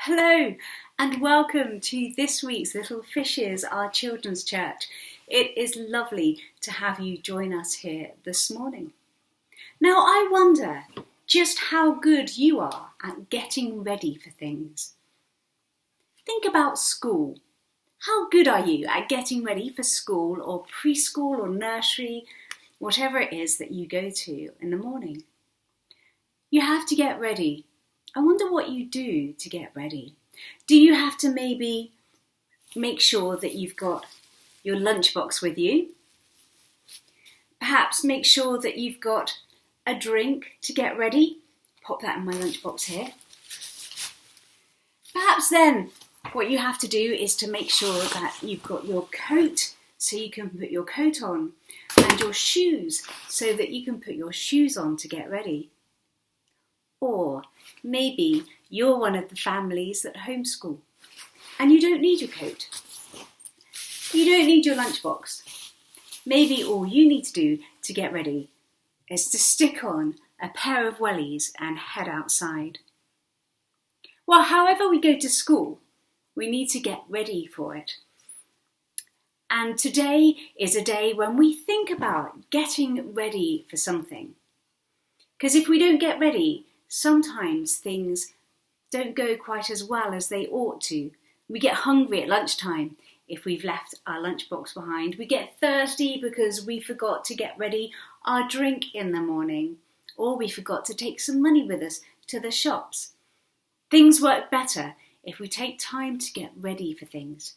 Hello and welcome to this week's Little Fishes, our children's church. It is lovely to have you join us here this morning. Now I wonder just how good you are at getting ready for things. Think about school. How good are you at getting ready for school or preschool or nursery, whatever it is that you go to in the morning? You have to get ready. I wonder what you do to get ready. Do you have to maybe make sure that you've got your lunchbox with you? Perhaps make sure that you've got a drink to get ready. Pop that in my lunchbox here. Perhaps then what you have to do is to make sure that you've got your coat so you can put your coat on, and your shoes so that you can put your shoes on to get ready. Or maybe you're one of the families that homeschool and you don't need your coat. You don't need your lunchbox. Maybe all you need to do to get ready is to stick on a pair of wellies and head outside. Well, however we go to school, we need to get ready for it. And today is a day when we think about getting ready for something. Because if we don't get ready, sometimes things don't go quite as well as they ought to. We get hungry at lunchtime if we've left our lunchbox behind. We get thirsty because we forgot to get ready our drink in the morning, or we forgot to take some money with us to the shops. Things work better if we take time to get ready for things.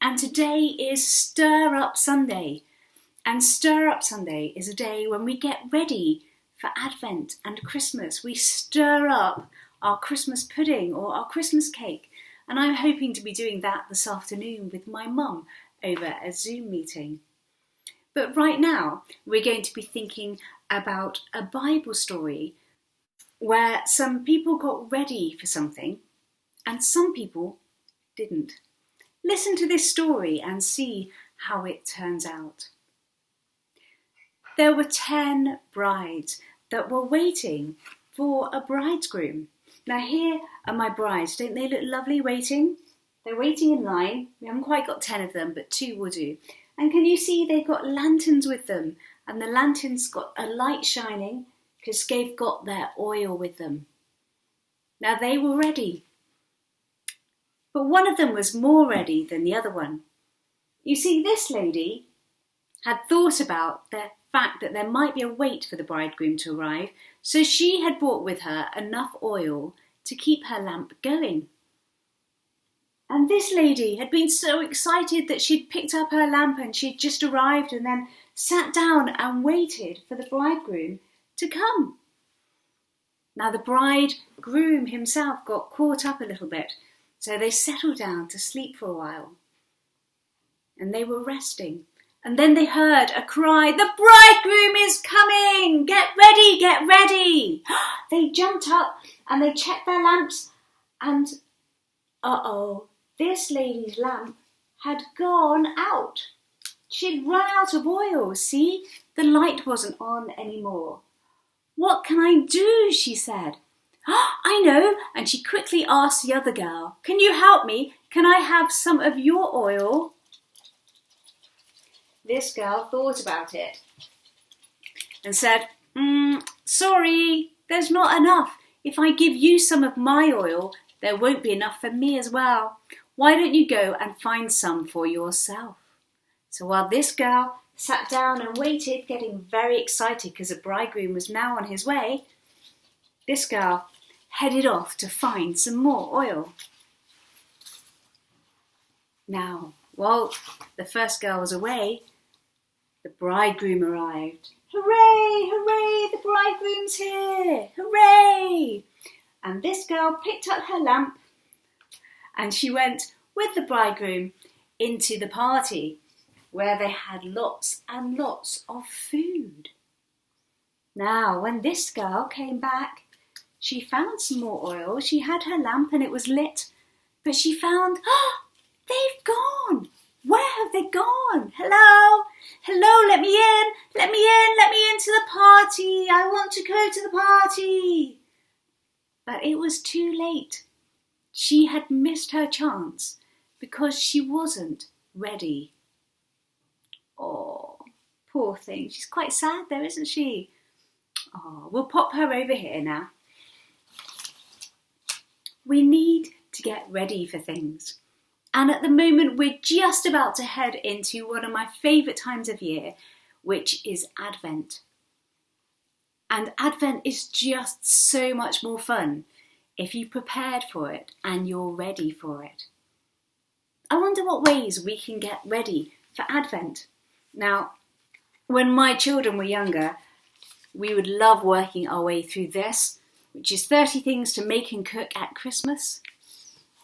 And today is Stir Up Sunday. And Stir Up Sunday is a day when we get ready for Advent and Christmas. We stir up our Christmas pudding or our Christmas cake. And I'm hoping to be doing that this afternoon with my mum over a Zoom meeting. But right now, we're going to be thinking about a Bible story where some people got ready for something and some people didn't. Listen to this story and see how it turns out. There were 10 brides that were waiting for a bridegroom. Now here are my brides. Don't they look lovely waiting? They're waiting in line. We haven't quite got 10 of them, but 2 will do. And can you see they've got lanterns with them? And the lanterns got a light shining because they've got their oil with them. Now they were ready. But one of them was more ready than the other one. You see, this lady had thought about the fact that there might be a wait for the bridegroom to arrive, so she had brought with her enough oil to keep her lamp going. And this lady had been so excited that she'd picked up her lamp and she'd just arrived and then sat down and waited for the bridegroom to come. Now the bridegroom himself got caught up a little bit, so they settled down to sleep for a while. And they were resting. And then they heard a cry, "The bridegroom is coming! Get ready, get ready!" They jumped up and they checked their lamps and, this lady's lamp had gone out. She'd run out of oil, see? The light wasn't on anymore. "What can I do?" she said. "I know." And she quickly asked the other girl, "Can you help me? Can I have some of your oil?" This girl thought about it and said, "Sorry, there's not enough. If I give you some of my oil, there won't be enough for me as well. Why don't you go and find some for yourself?" So while this girl sat down and waited, getting very excited because the bridegroom was now on his way, this girl headed off to find some more oil. Now, while the first girl was away, the bridegroom arrived. "Hooray, hooray, the bridegroom's here, hooray!" And this girl picked up her lamp and she went with the bridegroom into the party where they had lots and lots of food. Now, when this girl came back, she found some more oil. She had her lamp and it was lit, but she found, they've gone. Where have they gone? Hello? Hello, let me in. Let me in. Let me into the party. I want to go to the party. But it was too late. She had missed her chance because she wasn't ready. Oh, poor thing. She's quite sad though, isn't she? Oh, we'll pop her over here now. We need to get ready for things. And at the moment, we're just about to head into one of my favourite times of year, which is Advent. And Advent is just so much more fun if you've prepared for it and you're ready for it. I wonder what ways we can get ready for Advent. Now, when my children were younger, we would love working our way through this, which is 30 things to make and cook at Christmas.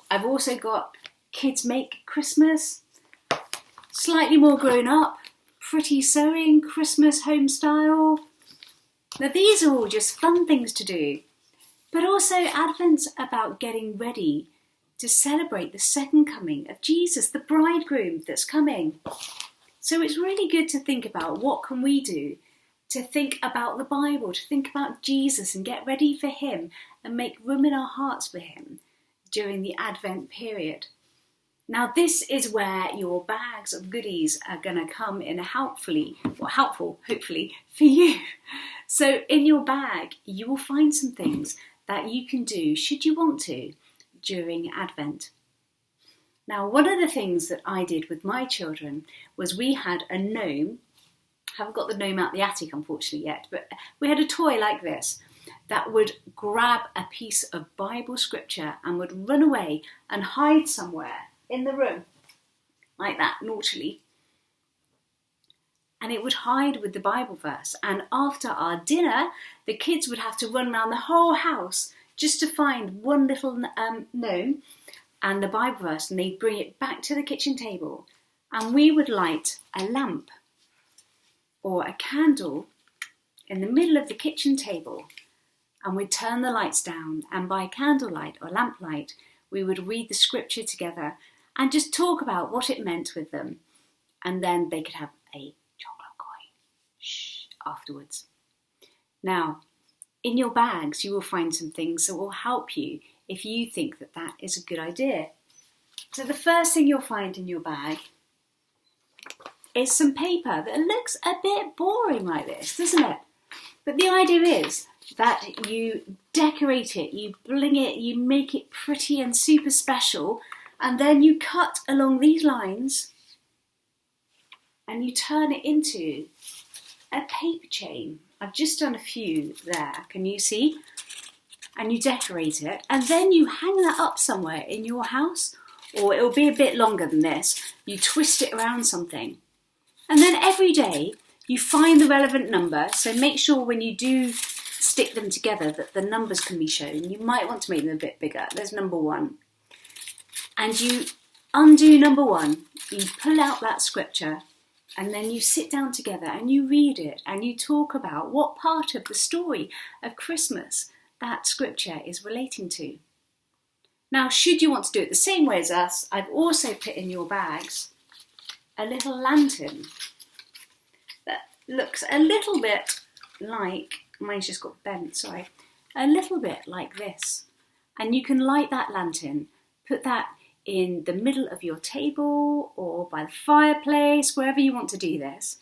I've also got Kids Make Christmas, slightly more grown up, Pretty Sewing, Christmas Home Style. Now these are all just fun things to do, but also Advent's about getting ready to celebrate the second coming of Jesus, the bridegroom that's coming. So it's really good to think about what can we do to think about the Bible, to think about Jesus and get ready for him and make room in our hearts for him during the Advent period. Now this is where your bags of goodies are going to come in helpful, hopefully, for you. So in your bag, you will find some things that you can do, should you want to, during Advent. Now, one of the things that I did with my children was we had a gnome. I haven't got the gnome out the attic, unfortunately, yet, but we had a toy like this that would grab a piece of Bible scripture and would run away and hide somewhere in the room, like that, naughtily. And it would hide with the Bible verse. And after our dinner, the kids would have to run around the whole house just to find one little gnome and the Bible verse, and they'd bring it back to the kitchen table. And we would light a lamp or a candle in the middle of the kitchen table, and we'd turn the lights down, and by candlelight or lamplight, we would read the scripture together and just talk about what it meant with them. And then they could have a chocolate coin afterwards. Now, in your bags, you will find some things that will help you if you think that that is a good idea. So the first thing you'll find in your bag is some paper that looks a bit boring like this, doesn't it? But the idea is that you decorate it, you bling it, you make it pretty and super special, and then you cut along these lines and you turn it into a paper chain. I've just done a few there, can you see? And you decorate it, and then you hang that up somewhere in your house, or it'll be a bit longer than this. You twist it around something. And then every day you find the relevant number, so make sure when you do stick them together that the numbers can be shown. You might want to make them a bit bigger. There's number 1. And you undo number 1, you pull out that scripture, and then you sit down together and you read it and you talk about what part of the story of Christmas that scripture is relating to. Now, should you want to do it the same way as us, I've also put in your bags a little lantern that looks a little bit like, mine's just got bent, sorry, a little bit like this. And you can light that lantern, put that in the middle of your table or by the fireplace, wherever you want to do this.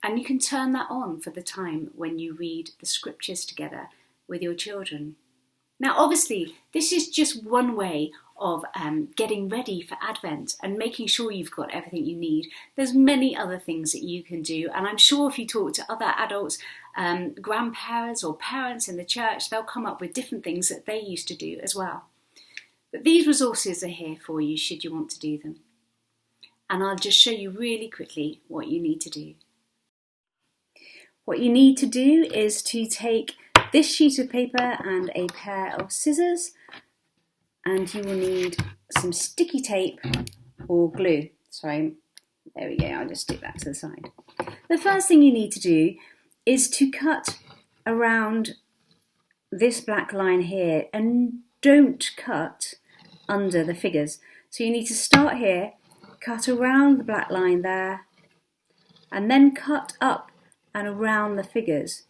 And you can turn that on for the time when you read the scriptures together with your children. Now, obviously, this is just one way of getting ready for Advent and making sure you've got everything you need. There's many other things that you can do, and I'm sure if you talk to other adults, grandparents or parents in the church, they'll come up with different things that they used to do as well. But these resources are here for you should you want to do them. And I'll just show you really quickly what you need to do. What you need to do is to take this sheet of paper and a pair of scissors, and you will need some sticky tape or glue. Sorry, there we go, I'll just stick that to the side. The first thing you need to do is to cut around this black line here, and don't cut under the figures. So you need to start here, cut around the black line there, and then cut up and around the figures.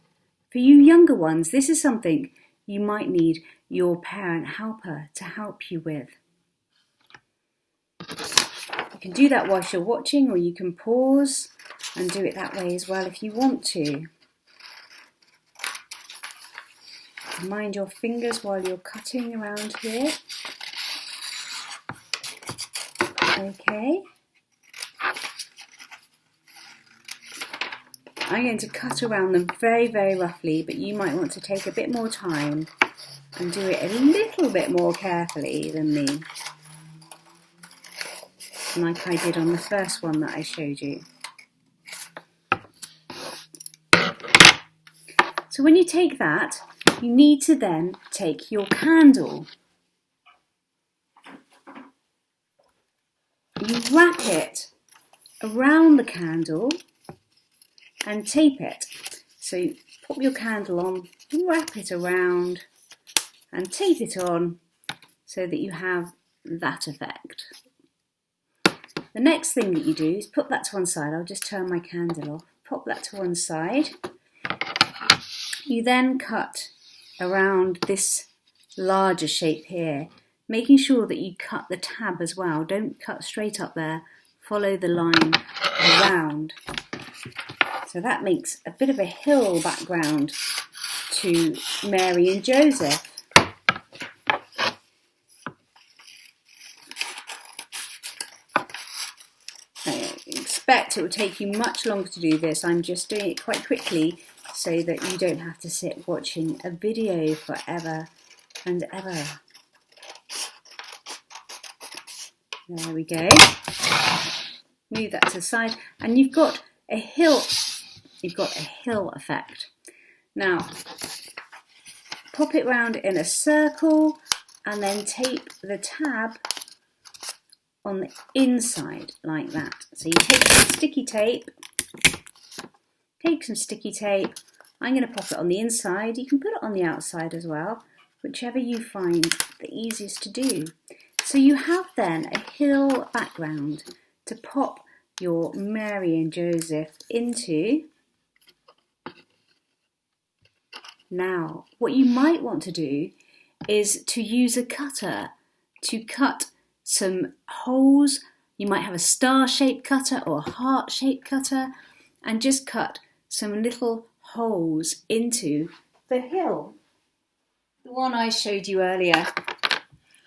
For you younger ones, this is something you might need your parent helper to help you with. You can do that whilst you're watching, or you can pause and do it that way as well if you want to. Mind your fingers while you're cutting around here. Okay. I'm going to cut around them very, very roughly, but you might want to take a bit more time and do it a little bit more carefully than me, like I did on the first one that I showed you. So when you take that, you need to then take your candle. You wrap it around the candle and tape it. So pop your candle on, wrap it around and tape it on so that you have that effect. The next thing that you do is put that to one side. I'll just turn my candle off. Pop that to one side. You then cut around this larger shape here, making sure that you cut the tab as well. Don't cut straight up there. Follow the line around. So that makes a bit of a hill background to Mary and Joseph. I expect it will take you much longer to do this. I'm just doing it quite quickly so that you don't have to sit watching a video forever and ever. There we go. Move that to the side, and you've got a hill. You've got a hill effect. Now, pop it round in a circle and then tape the tab on the inside like that. So you take some sticky tape. I'm going to pop it on the inside. You can put it on the outside as well, whichever you find the easiest to do. So you have then a hill background to pop your Mary and Joseph into. Now, what you might want to do is to use a cutter to cut some holes. You might have a star-shaped cutter or a heart-shaped cutter, and just cut some little holes into the hill. The one I showed you earlier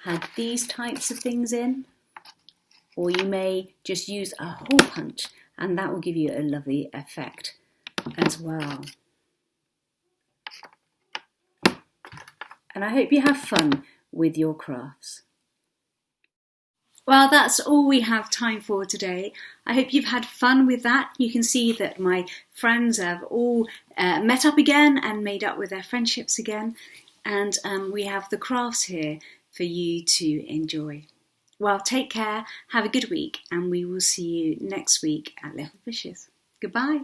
had these types of things in, or you may just use a hole punch, and that will give you a lovely effect as well. And I hope you have fun with your crafts. Well, that's all we have time for today. I hope you've had fun with that. You can see that my friends have all met up again and made up with their friendships again. And we have the crafts here for you to enjoy. Well, take care, have a good week, and we will see you next week at Little Fishes. Goodbye.